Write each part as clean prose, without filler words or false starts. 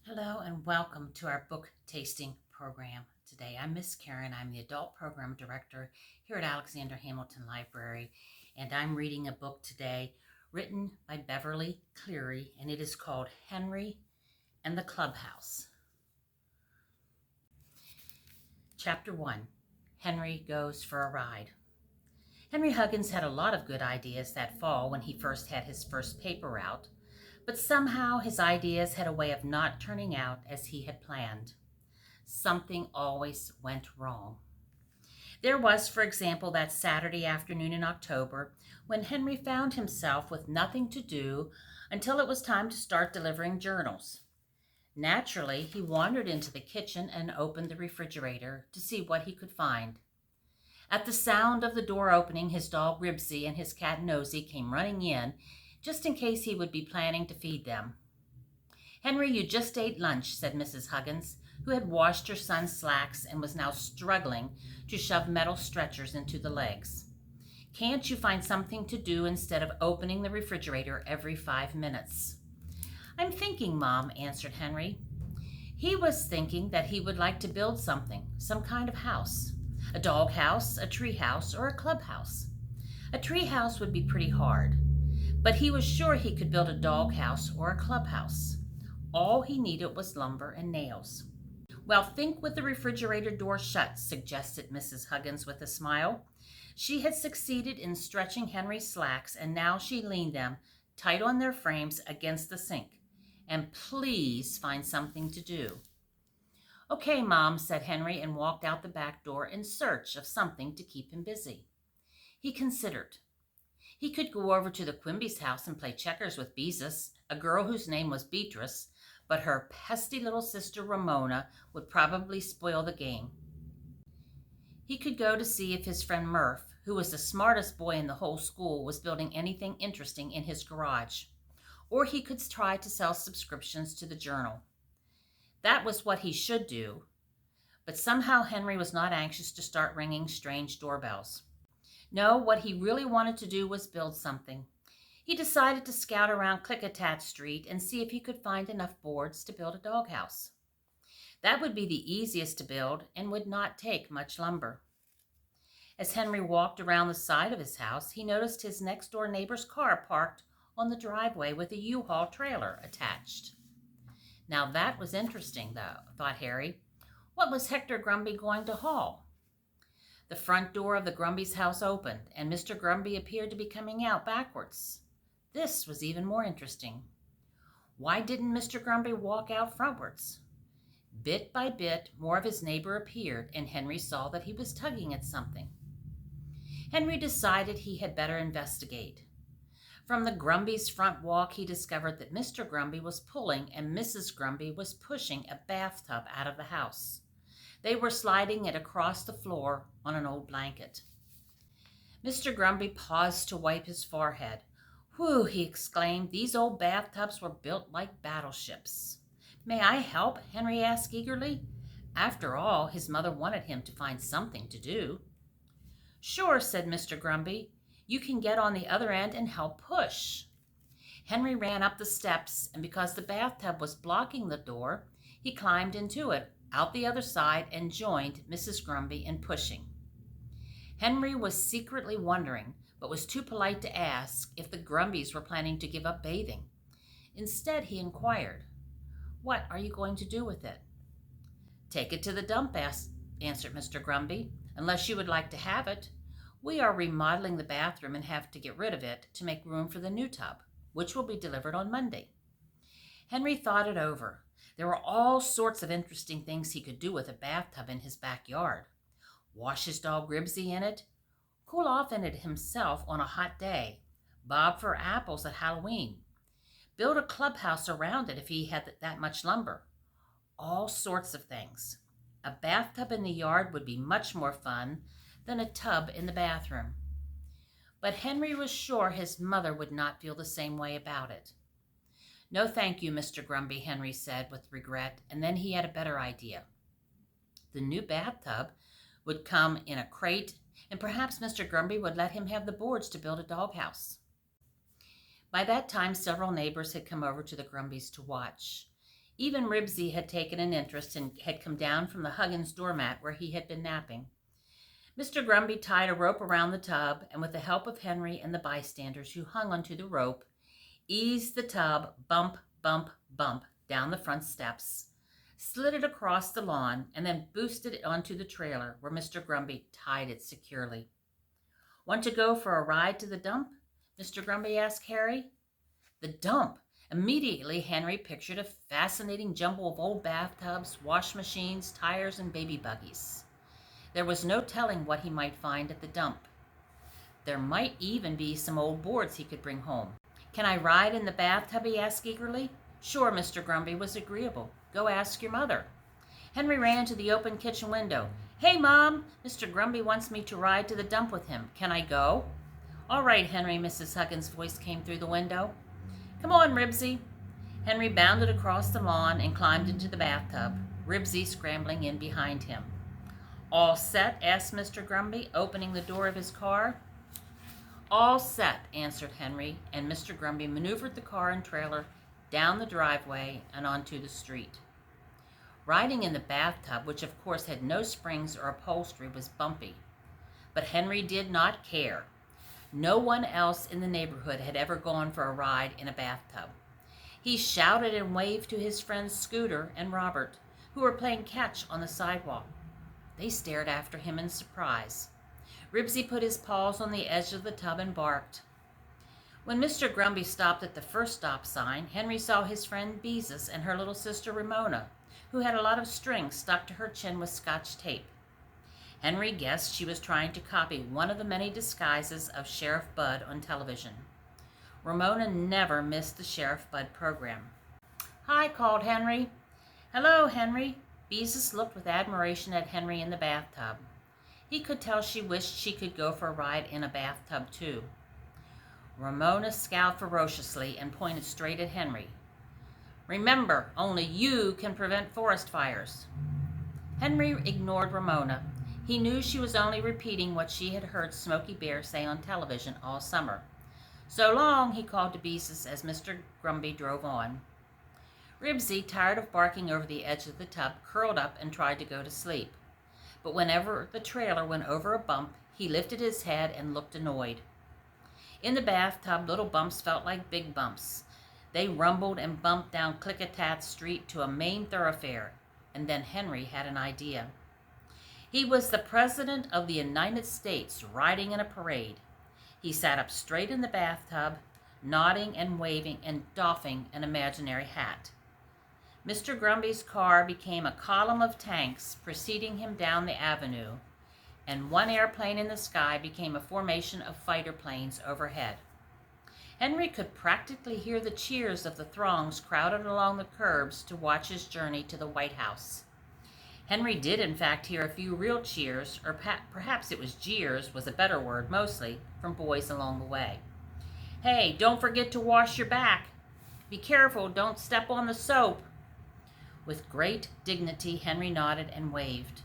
Hello and welcome to our book tasting program today. I'm Miss Karen. I'm the Adult Program Director here at Alexander Hamilton Library, and I'm reading a book today written by Beverly Cleary, and it is called Henry and the Clubhouse. Chapter 1, Henry Goes for a Ride. Henry Huggins had a lot of good ideas that fall when he first had his first paper out, but somehow his ideas had a way of not turning out as he had planned. Something always went wrong. There was, for example, that Saturday afternoon in October when Henry found himself with nothing to do until it was time to start delivering journals. Naturally, he wandered into the kitchen and opened the refrigerator to see what he could find. At the sound of the door opening, his dog Ribsy and his cat Nosy came running in, just in case he would be planning to feed them. "Henry, you just ate lunch," said Mrs. Huggins, who had washed her son's slacks and was now struggling to shove metal stretchers into the legs. "Can't you find something to do instead of opening the refrigerator every 5 minutes?" "I'm thinking, Mom," answered Henry. He was thinking that he would like to build something, some kind of house. A dog house, a tree house, or a clubhouse. A tree house would be pretty hard, but he was sure he could build a dog house or a clubhouse. All he needed was lumber and nails. "Well, think with the refrigerator door shut," suggested Mrs. Huggins with a smile. She had succeeded in stretching Henry's slacks, and now she leaned them, tight on their frames, against the sink. "And please find something to do." "Okay, Mom," said Henry, and walked out the back door in search of something to keep him busy. He considered. He could go over to the Quimby's house and play checkers with Beezus, a girl whose name was Beatrice, but her pesky little sister Ramona would probably spoil the game. He could go to see if his friend Murph, who was the smartest boy in the whole school, was building anything interesting in his garage. Or he could try to sell subscriptions to the journal. That was what he should do, but somehow Henry was not anxious to start ringing strange doorbells. No, what he really wanted to do was build something. He decided to scout around Klickitat Street and see if he could find enough boards to build a doghouse. That would be the easiest to build and would not take much lumber. As Henry walked around the side of his house, he noticed his next-door neighbor's car parked on the driveway with a U-Haul trailer attached. Now that was interesting, though, thought Harry. What was Hector Grumby going to haul? The front door of the Grumby's house opened, and Mr. Grumby appeared to be coming out backwards. This was even more interesting. Why didn't Mr. Grumby walk out frontwards? Bit by bit, more of his neighbor appeared, and Henry saw that he was tugging at something. Henry decided he had better investigate. From the Grumby's front walk, he discovered that Mr. Grumby was pulling and Mrs. Grumby was pushing a bathtub out of the house. They were sliding it across the floor on an old blanket. Mr. Grumby paused to wipe his forehead. "Whew," he exclaimed, "these old bathtubs were built like battleships." "May I help?" Henry asked eagerly. After all, his mother wanted him to find something to do. "Sure," said Mr. Grumby. "You can get on the other end and help push." Henry ran up the steps, and because the bathtub was blocking the door, he climbed into it, out the other side, and joined Mrs. Grumby in pushing. Henry was secretly wondering, but was too polite to ask, if the Grumbys were planning to give up bathing. Instead, he inquired, "What are you going to do with it?" "Take it to the dump," answered Mr. Grumby, "unless you would like to have it. We are remodeling the bathroom and have to get rid of it to make room for the new tub, which will be delivered on Monday." Henry thought it over. There were all sorts of interesting things he could do with a bathtub in his backyard. Wash his dog Ribsy in it, cool off in it himself on a hot day, bob for apples at Halloween, build a clubhouse around it if he had that much lumber. All sorts of things. A bathtub in the yard would be much more fun than a tub in the bathroom. But Henry was sure his mother would not feel the same way about it. "No, thank you, Mr. Grumby," Henry said with regret, and then he had a better idea. The new bathtub would come in a crate, and perhaps Mr. Grumby would let him have the boards to build a doghouse. By that time, several neighbors had come over to the Grumbys to watch. Even Ribsy had taken an interest and had come down from the Huggins doormat where he had been napping. Mr. Grumby tied a rope around the tub, and with the help of Henry and the bystanders who hung onto the rope, eased the tub bump, bump, bump down the front steps, slid it across the lawn, and then boosted it onto the trailer where Mr. Grumby tied it securely. "Want to go for a ride to the dump?" Mr. Grumby asked Harry. The dump! Immediately, Henry pictured a fascinating jumble of old bathtubs, wash machines, tires, and baby buggies. There was no telling what he might find at the dump. There might even be some old boards he could bring home. "Can I ride in the bathtub?" he asked eagerly. "Sure," Mr. Grumby was agreeable. "Go ask your mother." Henry ran to the open kitchen window. "Hey, Mom! Mr. Grumby wants me to ride to the dump with him. Can I go?" "All right, Henry," Mrs. Huggins' voice came through the window. "Come on, Ribsy." Henry bounded across the lawn and climbed into the bathtub, Ribsy scrambling in behind him. "All set?" asked Mr. Grumby, opening the door of his car. "All set," answered Henry, and Mr. Grumby maneuvered the car and trailer down the driveway and onto the street. Riding in the bathtub, which of course had no springs or upholstery, was bumpy. But Henry did not care. No one else in the neighborhood had ever gone for a ride in a bathtub. He shouted and waved to his friends Scooter and Robert, who were playing catch on the sidewalk. They stared after him in surprise. Ribsy put his paws on the edge of the tub and barked. When Mr. Grumby stopped at the first stop sign, Henry saw his friend Beezus and her little sister Ramona, who had a lot of string stuck to her chin with Scotch tape. Henry guessed she was trying to copy one of the many disguises of Sheriff Bud on television. Ramona never missed the Sheriff Bud program. "Hi," called Henry. "Hello, Henry." Beezus looked with admiration at Henry in the bathtub. He could tell she wished she could go for a ride in a bathtub too. Ramona scowled ferociously and pointed straight at Henry. "Remember, only you can prevent forest fires." Henry ignored Ramona. He knew she was only repeating what she had heard Smokey Bear say on television all summer. "So long," he called to Beezus as Mr. Grumby drove on. Ribsy, tired of barking over the edge of the tub, curled up and tried to go to sleep. But whenever the trailer went over a bump, he lifted his head and looked annoyed. In the bathtub, little bumps felt like big bumps. They rumbled and bumped down Klickitat Street to a main thoroughfare, and then Henry had an idea. He was the President of the United States riding in a parade. He sat up straight in the bathtub, nodding and waving and doffing an imaginary hat. Mr. Grumby's car became a column of tanks preceding him down the avenue, and one airplane in the sky became a formation of fighter planes overhead. Henry could practically hear the cheers of the throngs crowded along the curbs to watch his journey to the White House. Henry did in fact hear a few real cheers, or perhaps it was jeers was a better word, mostly from boys along the way. "Hey, don't forget to wash your back. Be careful, don't step on the soap." With great dignity, Henry nodded and waved.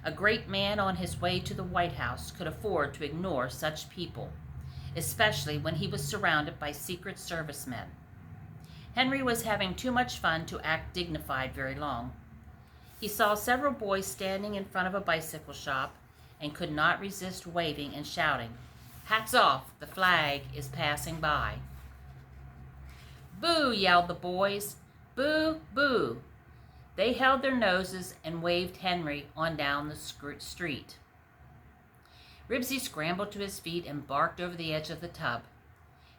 A great man on his way to the White House could afford to ignore such people, especially when he was surrounded by Secret Service men. Henry was having too much fun to act dignified very long. He saw several boys standing in front of a bicycle shop and could not resist waving and shouting, "Hats off, the flag is passing by." "Boo!" yelled the boys. "Boo, boo!" They held their noses and waved Henry on down the street. Ribsy scrambled to his feet and barked over the edge of the tub.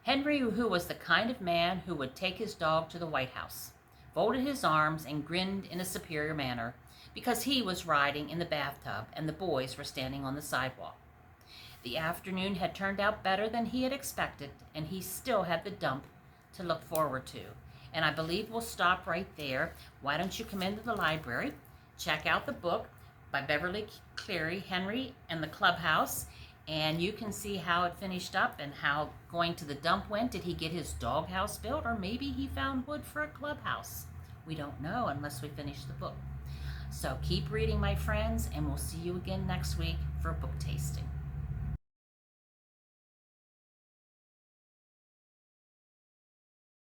Henry, who was the kind of man who would take his dog to the White House, folded his arms and grinned in a superior manner because he was riding in the bathtub and the boys were standing on the sidewalk. The afternoon had turned out better than he had expected, and he still had the dump to look forward to. And I believe we'll stop right there. Why don't you come into the library, check out the book by Beverly Cleary, Henry and the Clubhouse, and you can see how it finished up and how going to the dump went. Did he get his doghouse built, or maybe he found wood for a clubhouse? We don't know unless we finish the book. So keep reading, my friends, and we'll see you again next week for book tasting.